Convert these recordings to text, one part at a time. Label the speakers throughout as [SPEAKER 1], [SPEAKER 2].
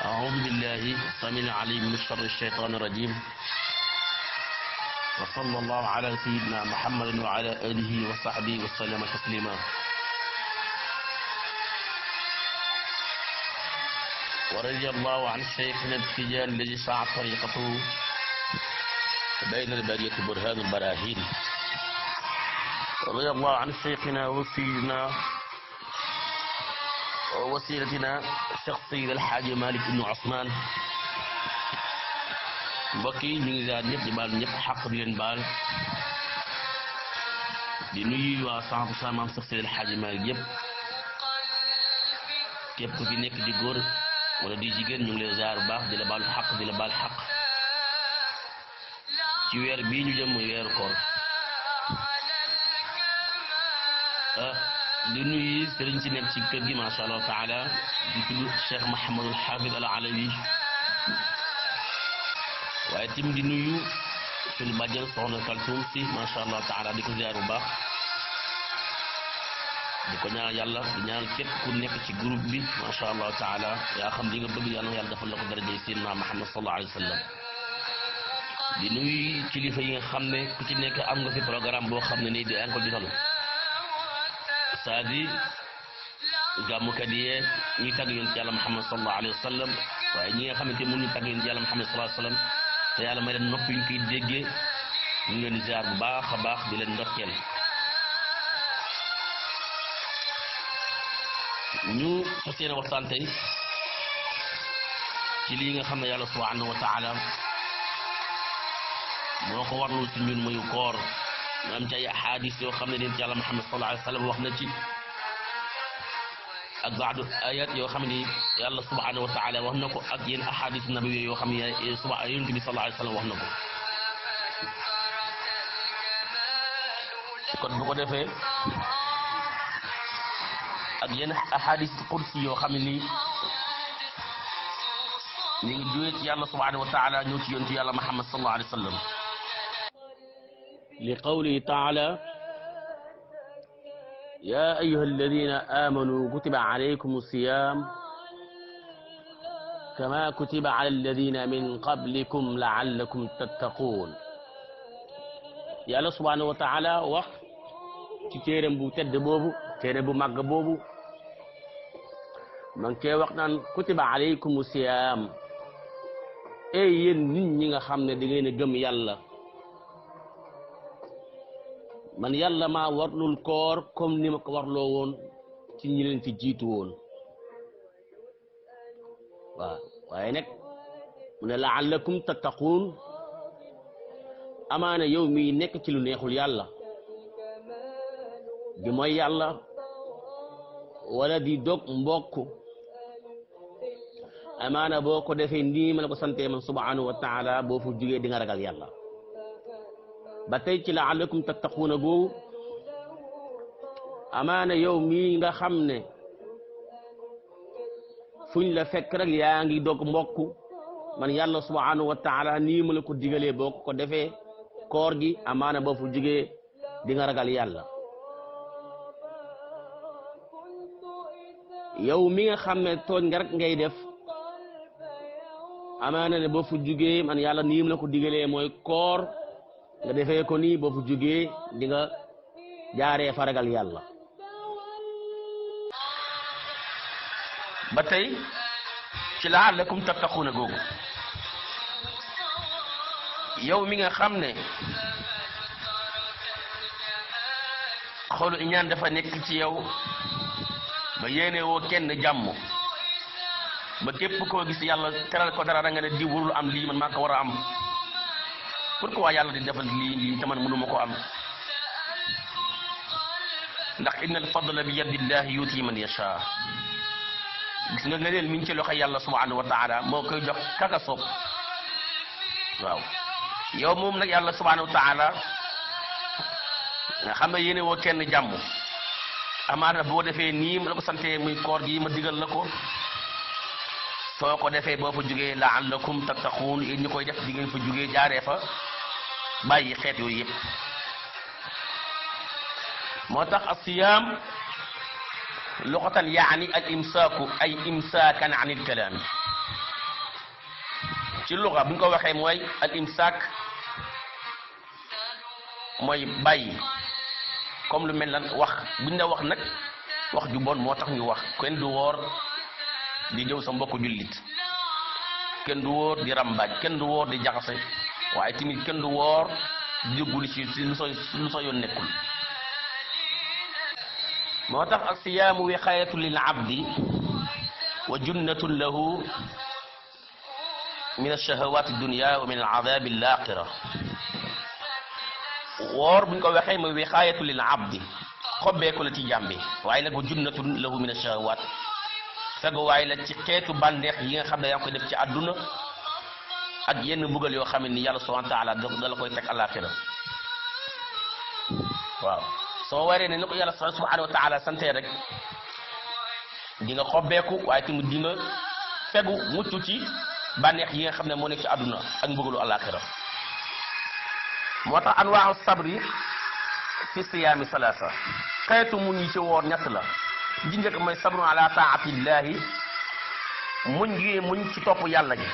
[SPEAKER 1] أعوذ بالله السميع العليم من شر الشيطان الرجيم وصلى الله على سيدنا محمد وعلى آله وصحبه وسلم تسليما ورضي الله عن شيخنا التجاني الذي سعت طريقته بين البرية برهان البراهين رضي الله عن شيخنا وسيلتنا شخصي الحاج مالك بن عثمان mbokk yi ñu ngi ziar ñëpp di baal ñëpp xaq di leen baal di nuyu waa 100% maam Seex Seydi El Hadji Malick yëpp képp ku fi nekk di góor wala di jigéen ñu ngi lay ziar bu baax di la baalu xaq di la baal xaq ci weer bii ñu jëm muy weeru koor di nuyu sëriñ si nekk ci kër gi macha allah taala di tudd Cheikh Mouhamadul Hafid al Alawi waaye tim di nuyu suñu bàjjen soxna Kaltoum si macha allah taala di ko ziar bu baax di ko ñaanal yàlla di ñaanal képp ku nekk ci groupe bi macha allah taala yaa xam li nga bëgg yàlla na yàlla defal la ko daraja Seydina Muhammad sallallahu alayhi wa sallam di nuyu kilifa yi nga xam ne ku ci nekk am nga fi programme boo xam ne nii di ko jotal c'est-à-dire gàmmukat yi ñuy tagg yonent yàlla Muhammad sallallahu alayhi wa sallam waaye ñi nga xamante mënuñu tagg yonent yàlla Muhammad sallallahu alayhi wa sallam te yàlla may leen nopp yu ñu koy déggee ñu ngi leen di ziar bu baax a baax di leen ndokkeel ñu fas yéene waxtaan tey ci lii nga xam ne yàlla subhanahu wa taala moo ko warlu ci ñun muy koor ñu am ci ay ahadis yoo xam ne yonent yàlla Muhammad sallallahu alayhi wa sallam wax na ci ak baadu ayat yoo xam ne yàlla subhanahu wa taala wax na ko ak yenn ahadis nabawi yoo xam ne yonent bi sallallahu alayhi wa sallam wax na ko kon bu ko defee ak yenn ahadis qudsi yoo xam ne nii ñu ngi jógee ci yàlla subhanahu wa taala ñëw ci yonent yàlla Muhammad sallallahu alayhi wa sallam li qawlihi taala يا أيها الذين آمنوا كتب عليكم الصيام كما كتب على الذين من قبلكم لعلكم تتقون يا الله سبحانه وتعالى wax ci téeram bu tedd boobu téere bu màgg boobu man kee wax naan kutiba alaykum الصيام ey yéen nit ñi nga xam ne da ngeen a gëm yàlla man yàlla maa warlul koor comme ni ma ko warloo woon ci ñi leen fi jiitu woon waaw waaye nag mu ne la'allakum tattaquun amaana yow mi nekk ci lu neexul yàlla di mooy yàlla wala di dog mbokk amaana boo ko defee nii ma la ko santee man subhanahu wa taala boo fu jugee di nga ragal yàlla ba tey ci la'allakum tattaquuna boobu amaana yow mii nga xam ne fuñ la fekk rek yaa ngi dog mbokk man yàlla subhanahu wa taala nii ma la ko digalee boo ko defee koor gi amaana boo fu jugee di nga ragal yàlla yow mi nga xam ne tooñ nga rek ngay def amaana ne boo fu jugee man yàlla nii ma la ko digalee mooy koor nga defee ko nii boo fu jugee di nga jaaree faragal yàlla ba tey ci la'allakum tattaquuna googu yow mi nga xam ne xolu iñaan dafa nekk ci yow ba yéene woo kenn jàmm ba képp koo gis yàlla teral ko dara nga ne di warul am lii man maa ko war a am pourquoi yàlla di defal lii te man mënuma ko am ndax inna al fadla bi yadillahi yuti man yasha gis nga leen mi ngi ci loxo yàlla subhanahu wa taala moo koy jox kaka soob waaw yow moom nag yàlla subhanahu wa taala nga xam ne yéene woo kenn jàmm amaana boo defee nii ma la ko santee muy koor gi ma digal la ko soo ko defee boo fa jugee la'allakum tattaquun yéen ñi koy def di ngeen fa jugee jaaree fa bàyyi xeet yooyu yëpp moo tax as-siyaam lughatan yaani al imsaaku ay imsaakan an il kalaam ci luga buñ ko waxee mooy al imsak mooy bàyyi comme lu mel lan wax buñ ne wax nag wax ju bon moo tax ñu wax kenn du woor di jëw sa mbokku jullit kenn du wóor di rambaaj kenn du wóor di jaxase waaye tamit kenn du woor di jógguli ci lu soo yoon nekkul moo tax as-siyaamu wiqaayatu lil abdi wa junnatun lahu min ash-shahawaati ad-dunya wa min al-adaabi al-aaxira woor buñ ko waxee mooy wiqaayatu lil abdi xobbeeku la ci jàmbi waaye nag wa junnatun lahu min ash-shahawaat fegu waaye la ci xeetu bànneex yi nga xam ne yaa ngi koy def ci àdduna ak yenn mbugal yoo xam ne ni yàlla subhanahu wa taala da la koy teg àllaaxira waaw soo waree ne ni ko yàlla subhanahu wa taala sante rek di nga xobbeeku waaye tamit di nga fegu mucc ci bànneex yi nga xam ne moo nekk ci àdduna ak mbugalu àllaaxira moo tax anwaaru sabri fi siyaami salaasa xeetu muñ yi ci woor ñett la ji njëkk mooy sabru ala taatillahi muñ gi muñ ci topp yàlla gi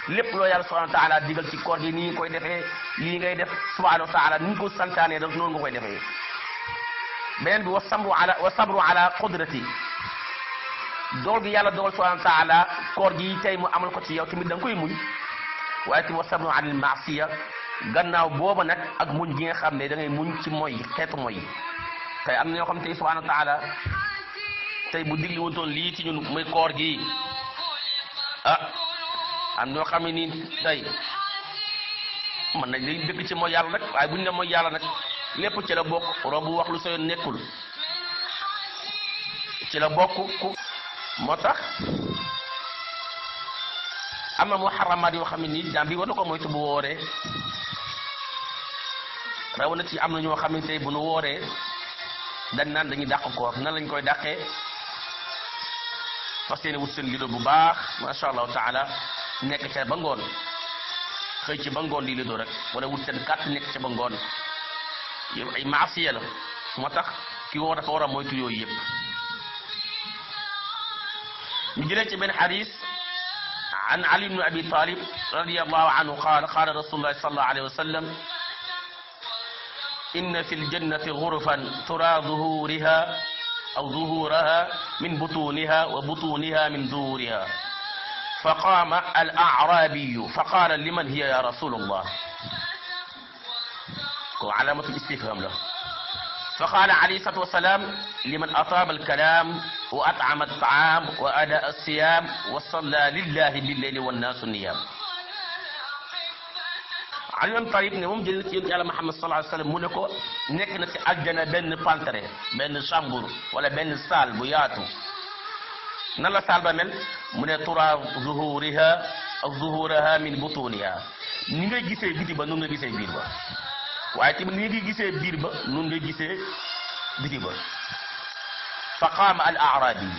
[SPEAKER 1] lépp loo yàlla subhanahu wa taala digal ci koor gi nii koy defee lii ngay def subhanahu wa taala ni ko santaanee daf noonu nga koy defee beneen bi wa sabru ala qudrati dool gi yàlla dogal subhanahu wa taala koor gi tey mu amal ko ci yow tamit da nga koy muñ waaye tamit wa sabru ala maasiya gannaaw booba nag ak muñ gi nga xam ne da ngay muñ ci mooy xeetu mooy tey am na ñoo xam tey subhanahu wa taala tey bu digli wutoon lii ci ñun muy koor gi am ñoo xam ne nii tey mën nañ dañ dëkk ci mooy yàlla rek waaye buñ ne mooy yàlla nag lépp ci la bokk robu wax lu sooy nekkul ci la bokk ku moo tax am na muharramaat yoo xam ne nii jaam bi war na ko moytu bu wooree raw na ci am na ñoo xam ne tey bu nu wooree dañ naan dañuy dàq koor nan lañ koy dàqee fas yéene wut seen lido bu baax macha allahu taala nekk ca ba ngoon xëy ci ba ngoon di lido rek wala wut seen kàtt nekk ca ba ngoon yow ay maasiya la moo tax ki woo dafa war a moytu yooyu yëpp ñu jëlee ci benn xadis an ali ibn abi talib radiyallahu anhu qaala rasulullah sallallahu alayhi wa sallam inna fi ljannati ghurfan tura zuhuriha aw zuhuraha min butuniha wa butuniha min zuhuriha فقام الأعرابي فقال لمن هي يا رسول الله علامة الاستفهام له فقال عليه الصلاة والسلام لمن أطاب الكلام وأطعم الطعام وأداء الصيام وصلى لله بالليل والناس نيام Ali ibn Talib ne moom jël ci yàlla Muhammad sallallahu alayhi wa sallam mu ne ko nekk na ci aljana benn pantere benn chambre wala benn salle bu yaatu nan la salle ba mel mu ne tura zuhuriha ak zuhuraha min butuniha ni ngay gisee biti ba nun nga gisee biir ba waaye tamit ni nga gisee biir ba nun nga gisee biti ba fa qaama al arabi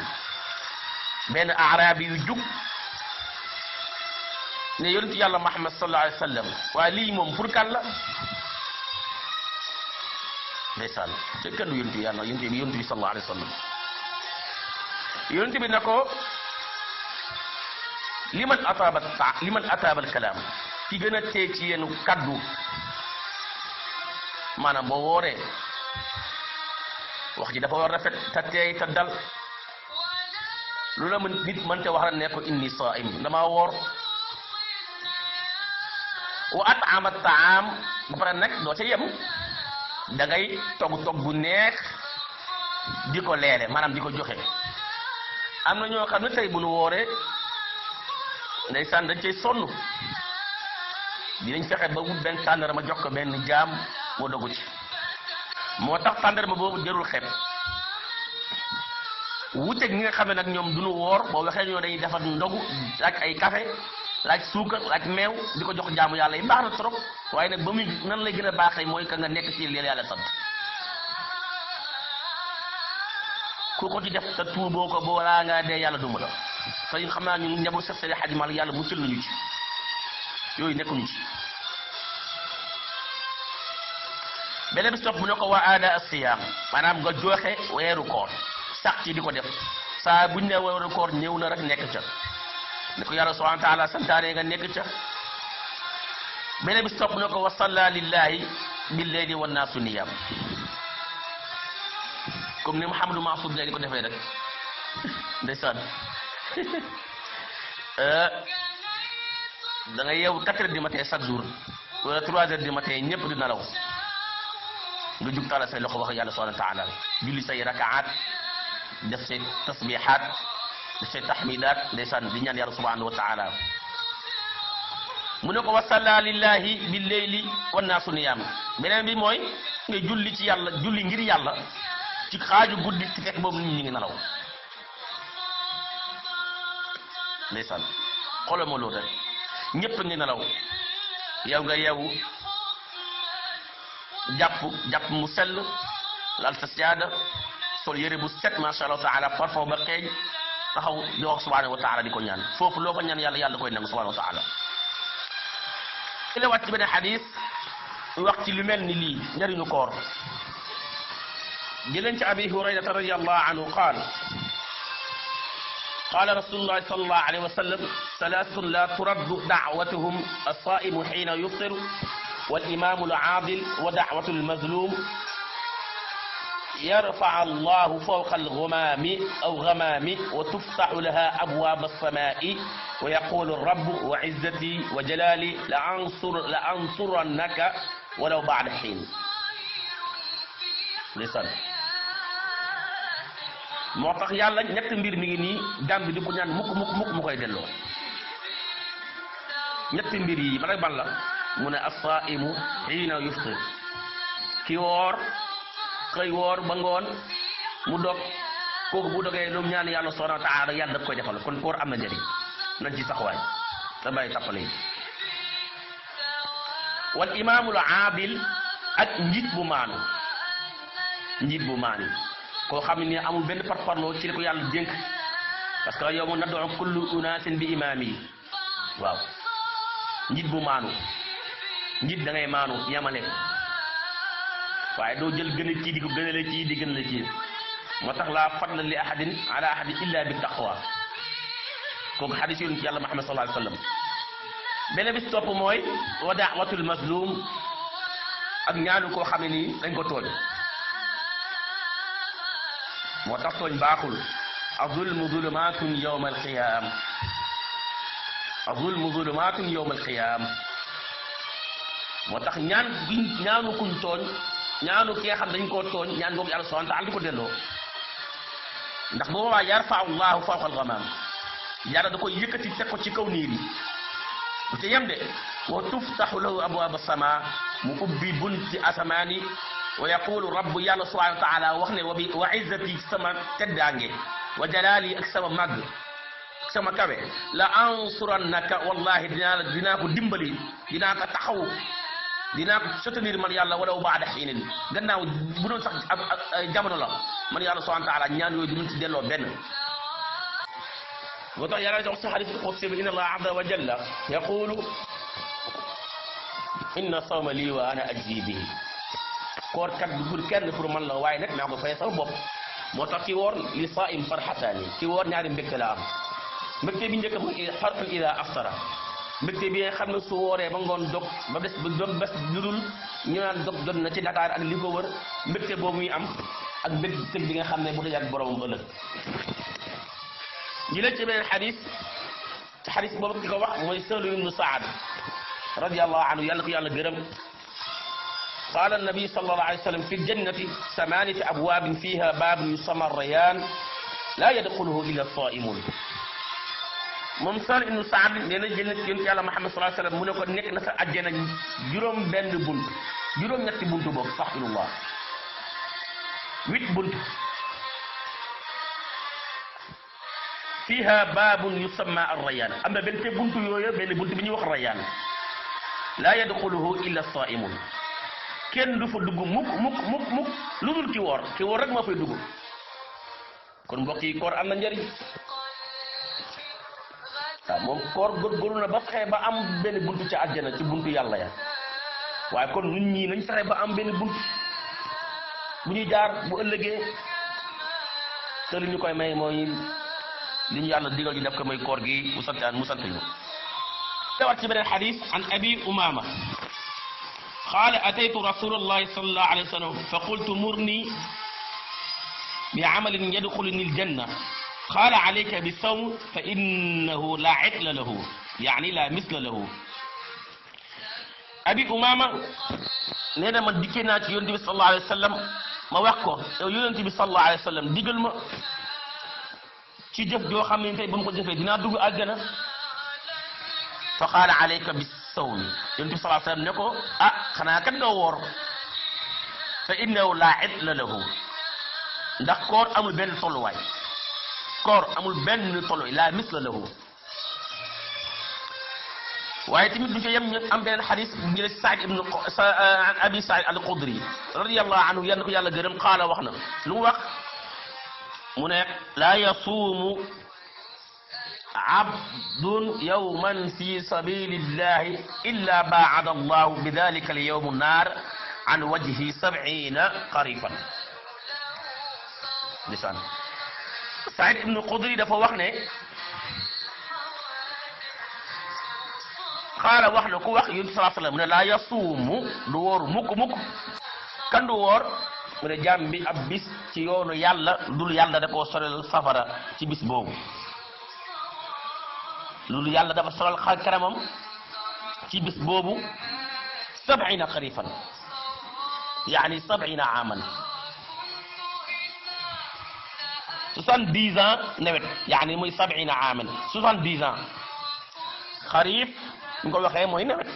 [SPEAKER 1] benn arabi yu jug ne yonent yàlla Muhammad sallallahu alayhi wa sallam waaye lii moom pour kan la ndeysaan te kenn du yonent yàlla yonent bi sallallahu alayhi wa sallam yonent bi ne ko liman ataaba al-kalaam ki gën a tee ci yéen kaddu maanaam boo wooree wax ji dafa war rafet te teey te dal lu la nit mënte wax ne ko inni saa'im dama woor wa at'ama at-ta'am ba pare nag doo ca yem da ngay togg bu neex di ko leele maanaam di ko joxe am na ñoo xam ne tey bu nu wooree ndeysaan dañ cay sonn dinañ fexe ba wut benn tàndarma jox ko benn jaam moo dogu ci moo tax tàndarma boobu jërul xeeb wuuteeg ñi nga xam ne nag ñoom du nu woor boo waxee ñoo dañuy defar ndogu laaj ay café laaj suukar laaj meew di ko jox jaamu yàlla yi baax na trop waaye nag ba muy nan lay gën a baaxee mooy ka nga nekk ci li yàlla sant ku ko ci def te tuur boo ko boo laa ngaa dee yàlla duma la te ñun xam naa ñun njaboot Seex Seydi Hadji Malick yàlla muccal nañu ci yooyu nekkuñu ci beneen bi topp mu ne ko waa aada as-siyaam maanaam nga joxe weeru koor sax ci di ko def saa buñ ne weeru koor ñëw na rek nekk ca ne ko yàlla subhanahu wa taala santaane nga nekk ca beneen bi topp na ko wa salla lillahi bil layli wan naasu niyam comme ni Mouhamadou Mahfouz léegi ko defee rek ndeysaan da nga yeewu 4 heures du matin chaque jour wala 3 heures du matin ñëpp di nelaw nga jug tala say loxo wax yàlla subhanahu wa taala julli say rakaat def say tasbihaat def say tahmidaat ndeysaan di ñaan yàlla subhanahu wa taala mu ne ko wa salla lillahi bil layli wan naasu niyaam beneen bi mooy nga julli ci yàlla julli ngir yàlla ci xaaju guddi ci fekk boobu nit ñi ngi nelaw ndeysaan xoolal ma loolu rek ñëpp ngi nelaw yow nga yeewu jàpp mu sell lal sa siyaada sol yére bu set masha Allah taala parfum ba xeeñ taxaw di wax subhanahu wa taala di ko ñaan foofu loo ko ñaan yàlla yàlla koy nangu subhanahu wa taala ki la wàcc ci benn xadis wax ci lu mel ni lii njëriñu koor jëleen ci abi hurayrata radiyallahu anhu قال رسول الله صلى الله عليه وسلم ثلاث لا ترد دعوتهم الصائم حين يفطر والإمام العادل ودعوة المظلوم يرفع الله فوق الغمام أو غمام وتفتح لها أبواب السماء ويقول الرب وعزتي وجلالي لأنصرنك ولو بعد حين لسان moo tax yàlla ñett mbir mi ngi nii jàmm bi di ko ñaan mukk mu koy delloo ñetti mbir yi ban ak ban la mu ne as-saa'imu hiina yuftir ki woor xëy woor ba ngoon mu dog kooku bu dogee lu ñaan yàlla subhaanahu wa ta'aala yàlla daf koy defal kon koor am na njëriñ nañ ci saxwaay da bàyyi tappale yi wal imaamul aadil ak njiit bu maanu koo xam ne amul benn parparloo ci li ko yàlla dénk parce que yow ma nad'u kullu unaasin bi imaam yi waaw njiit bu maanu njiit da ngay maanu yamale waaye doo jël gën a kii di ko gënale kii di gën la kii moo tax laa fadla li ahadin ala ahadin illa bi taqwa kooku xadis yonent yàlla Muhammad sallallahu alayhi wa sallam beneen bis topp mooy wa da'watul mazlum ak ñaanu koo xam ne nii dañ ko tooñ moo tax tooñ baaxul azulmu zulumatun yawma alqiyam moo tax ñaanu kuñ tooñ ñaanu ki nga xam dañ koo tooñ ñaan boobu yàlla subhanahu wa ta'ala di ko delloo ndax bu boobaa yarfa'u llahu fawqa al-ghamam yàlla da koy yëkkati teg ko ci kaw niir yi bu ca yem de wa tuftahu lahu abwaab as-samaa mu ubbi bunti asamaan yi wa yaqulu rabbu yàlla subhanahu wa ta'ala wax ne wa izzati sama teddaange wa jalaali ak sama màgg sama kawe la ansurannaka wallahi dinaa ko dimbali dinaa ko taxaw dinaa ko soutenir man yàlla walaw ba'da hiinin gannaaw bu doon sax jamono la man yàlla subhanahu wa ta'ala ñaan yooyu duñ ci delloo benn moo tax yàlla jox sa hadith qudsi bi inna allaha azza wa jalla yaqulu inna sawma lii wa ana ajzi bihi koor kat du pour kenn pour man la waaye nag naa ko fay sama bopp moo tax ki woor li saa'im farxataani ki woor ñaari mbégte la am mbégte bi njëkk mooy farxun ida aftara mbégte bi nga xam ne su wooree ba ngoon dog ba bés ba dog bés ludul ñu naan dog jot na ci Dakar ak li ko wër mbégte boobu muy am ak mbégte bi nga xam ne bu dee ak boromam ëllëg ñi la ci beneen xadis ci xadis boobu ki ko wax mooy Sahl ibn Saad radiyallahu anhu yàlla ko yàlla gërëm قال النبي صلى الله عليه وسلم في الجنة 8 أبواب فيها باب يسمى الريان لا يدخله إلا الصائمون moom Sahl ibn Saad nee na jël yonent yàlla Muhammad sallallahu alayhi wa sallam mu ne ko nekk na sa àjjana juróom benn bunt juróom ñetti buntu boobu astaghfirullah 8 bunt fiha baabun yusamma ar-rayaan am na benn te buntu yooyu benn buntu bi ñuy wax rayaan la yadxuluhu illa as-saa'imuun kenn du fa dugg mukk lu dul ki woor rek moo fay dugg kon mbokk yi koor am na njëriñ waaw moom koor góorgóorlu na ba fexe ba am benn buntu ca àjjana ci buntu yàlla ya waaye kon nit ñi nañ fexe ba am benn buntu bu ñuy jaar bu ëllëgee te li ñu koy may mooy li ñu yàlla digal ñu def ko mooy koor gi mu sant ñu teewaat ci beneen xadis an abi umama qaala ataytu rasulallahi sallallahu alayhi wa sallam fa qultu murni bi amalin yadxuluni aljanna qaala alayka bisawm fa innahu la idla lahu yaani la misla lahu abi umama nee na man dikkee naa ci yonent bi sallallahu alayhi wa sallam ma wax ko yow yonent bi sallallahu alayhi wa sallam digal ma ci jëf joo xam ne tey ba mu ko jëfee dinaa dugg àjjana fa qaala alayka bisawmi yonent bi sallallahu alayhi wa sallam ne ko ah xanaa kat nga woor fa innahu la idla lahu ndax koor amul benn tolluwaay koor amul benn tolluwaay la misla lahu waaye tamit duñ ko yem ñu am beneen xadis bu jëlee si Saïd ibnu Abi Saïd al-Xudri radiyallahu anhu yal na ko yàlla gërëm qaala wax na lu mu wax mu ne laa yasuumu abdun yawman fi sabilillahi illa baada allahu bi dalika al-yawm an-naar an wajhi 70 qarifan lisaan Saïd ibnu Xudri dafa wax ne xaala wax na ku wax yonent sallallahu alayhi wasallam mu ne laa yasuumu du wóor mukk kan du wóor mu ne jaam bi ab bis ci yoonu yàlla dul yàlla da koo sorel safara ci bis boobu loolu yàlla dafa solal xar kanamam ci bis boobu 70 xarifan yaani 70 aaman 70 ans nawet yaani muy 70 aaman 70 ans xarif ñu ko waxee mooy nawet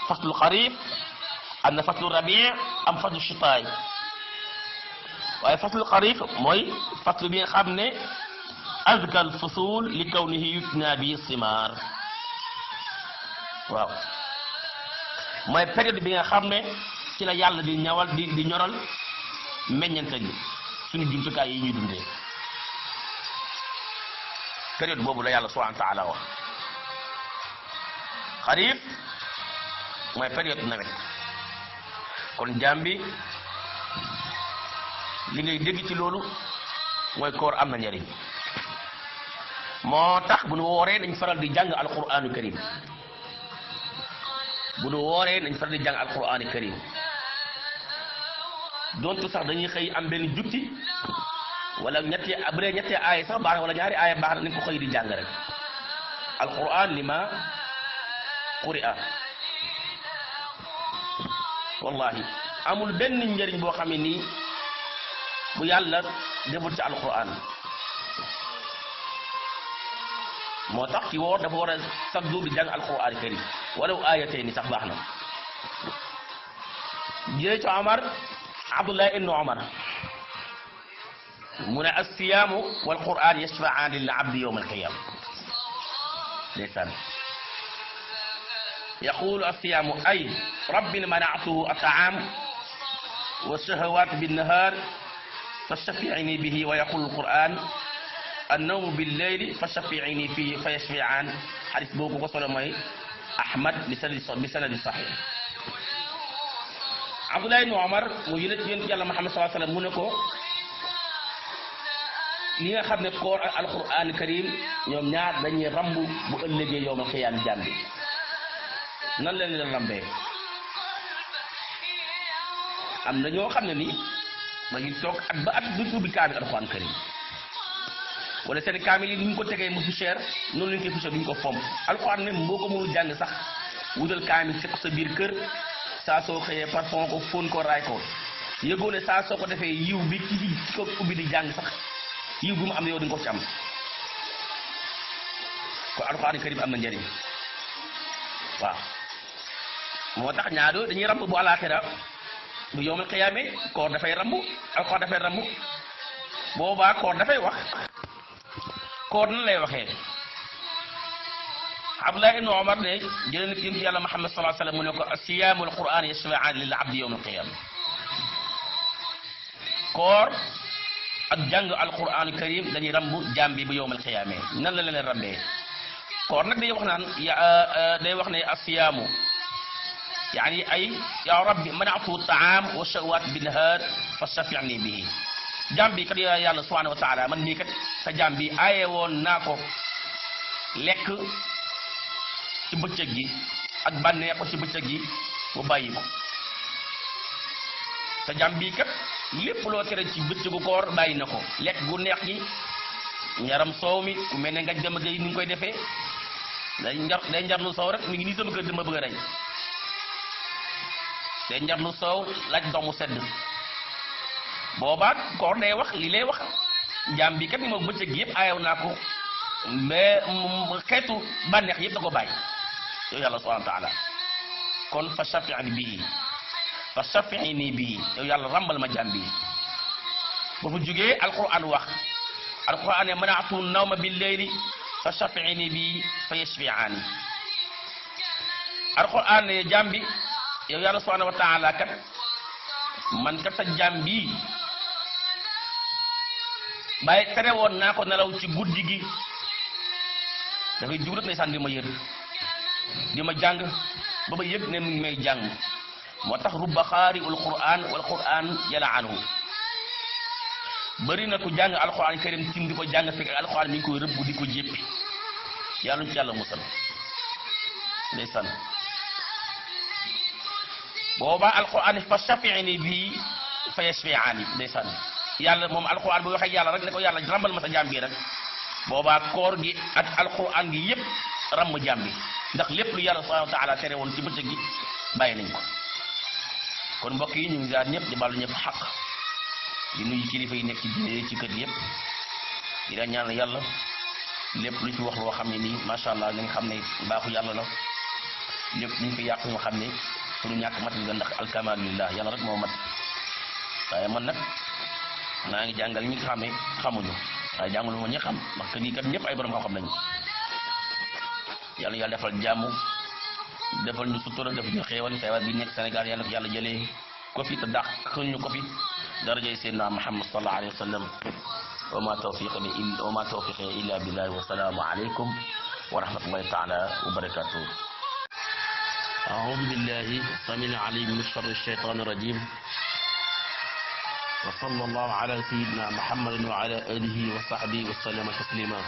[SPEAKER 1] faslu xarif am na faslu rabi am faslu chitaay waaye faslu xarif mooy faslu bi nga xam ne azka al fusul li kawnihi yutna bi simar waaw mooy période bi nga xam ne ci la yàlla di ñawal di ñoral meññante gi suñu jumtukaay yi ñuy dundee période boobu la yàlla subhanahu wa taala wax xarif mooy période nawet kon jaam bi li ngay dégg ci loolu mooy koor am na njariñ moo tax bu nu wooree dañ faral di jàng alquranu karim bu nu wooree dañ faral di jàng alquranu karim donte sax dañuy xëy am benn jukki wala bu dee ñetti aaya sax baax na wala ñaari aaya baax na nañ ko xëy di jàng rek alquran lima quri'a wallahi amul benn njëriñ boo xam ne nii bu yàlla deful ci alquran moo tax ci woor dafa war a chaque jour di jàng alquran karim walaw aayatayni sax baax na jëlee ci Omar Abdullah ibn Omar mu ne as-siyaamu wal quran yashfa'aani lil abdi yawm al-qiyaama ndeysaan يقول الصيام أي رب منعته الطعام والشهوات بالنهار فشفعني به ويقول القرآن النوم بالليل فشفعني فيه فيشفعان حديث بوكو وصل معي أحمد بسند صحيح عبد الله بن عمر مجلد يونت يالله محمد صلى الله عليه وسلم mu ne ko li nga xam ne koor ak alquran karim ñoom ñaar dañuy rambu bu ëllëgee yowmal xiyaam jàmbi nan la leen rambee am na ñoo xam ne ni dañuy toog at ba at duñ ubbi kaamil alxuraan karim wala seen kaamil yi duñ ko tegee mu cher noonu lañ koy poussière duñ ko fomp alxuraan même boo ko mënul jàng sax wutal kaamil fekk sa biir kër saa soo xëyee parfum ko fóon ko raay ko yëgoo ne saa soo ko defee yiw bi ci ko ubbi di jàng sax yiw bi mu am yow di nga ko ci am ko alxuraan karim am na njëriñ waaw moo tax ñaado dañuy ramb bu alaxira bu yowmal qiyaame koor dafay ramb alxuraan dafay ramb boobaa koor dafay wax koor nan lay waxee Abdullah ibn Umar ne jëlee na ci yàlla Muhammad sallallahu alayhi wa sallam mu ne ko as-siyaamu wal qur'aan yashfa'aani lil abdi yawmal qiyaama koor ak jàng alquran karim dañuy rambu jaam bi bu yowmal qiyaame nan la leen rambee koor nag day wax naan day wax ne as-siyaamu yaani ay ya rabbi mana'tu at-ta'aam wa shahwaat bin-nahaar fa shafi'ni bihi jaam bi kat yàlla subhanahu wa ta'ala man mii kat sa jaam bi aaye woon naa ko lekk ci bëccëg gi ak bànneexu ci bëccëg gi mu bàyyi ko sa jaam bi kat lépp loo tere ci bëccëgu koor bàyyi na ko lekk gu neex gi ñaram soow mi ku mel ne nga dem gay ni ñu koy defee day njar lu soow rek mi ngi nii sama kër dama bëgg a rey day njar lu soow laaj ndox mu sedd boobaa koor day wax li lay wax jaam bi kat ni moom bëccëg gi yëpp aayew naa ko mais xeetu bànneex yëpp da ko bàyyi yow yàlla subhanahu wa taala kon fa shafi'ni bii yow yàlla rambal ma jaam bi ba fu jógee alquran wax alquran ne manaatu nawma bil layli fa shafi'ni bii fa yashfi'ani alquran ne jaam bi yow yàlla subhanahu wa taala kat man kat sa jaam bi bàyyi tere woon naa ko nelaw ci guddi gi dafay jug rek ndeysaan di ma yër di ma jàng ba ba yëg ne mu ngi may jàng moo tax rubba xaari ul quran wal quran yala anhu bëri na ku jàng alquran karim tim di ko jàng fekk alquran mi ngi koy rëbb di ko jéppi yàlla ñu ci yàlla musal ndeysaan booba alquran fa shafi'ni bi fa yashfi'ani ndeysaan yàlla moom alquran bu waxee yàlla rek ne ko yàlla rambal ma sa jaam bi rek boobaa koor gi ak alquran gi yëpp ramm jaam bi ndax lépp lu yàlla subhanahu wa taala tere woon ci bëccëg gi bàyyi nañ ko kon mbokk yi ñu ngi jaar ñëpp di balu ñëpp xaq di nuyu kilifa yi nekk ci diine ci kër yëpp di la ñaan yàlla lépp lu ci wax loo xam ne nii macha allah nga xam ne baaxu yàlla la lépp lu ñu fi yàq ñu xam ne suñu ñàkk mat la ndax alkamal lillah yàlla rek moo mat waaye man nag naa ngi jàngal ñi nga xam ne xamuñu waaye jàngalu ma ñi xam ndax que nii kat ñëpp ay borom xam-xam lañu yàlla yàlla defal jàmm defal ñu sutura def ñu xéewal feebar bi nekk Sénégal yàlla ko yàlla jëlee ko fi te dàq ñu ko fi darajay Seydina Muhammad sallallahu alayhi wa sallam wa ma tawfiqi illa billahi wa salaamu alaykum wa rahmatullahi taala wa barakatuh أعوذ بالله السميع العليم من شر الشيطان الرجيم وصلى الله على سيدنا محمد وعلى آله وصحبه وسلم تسليما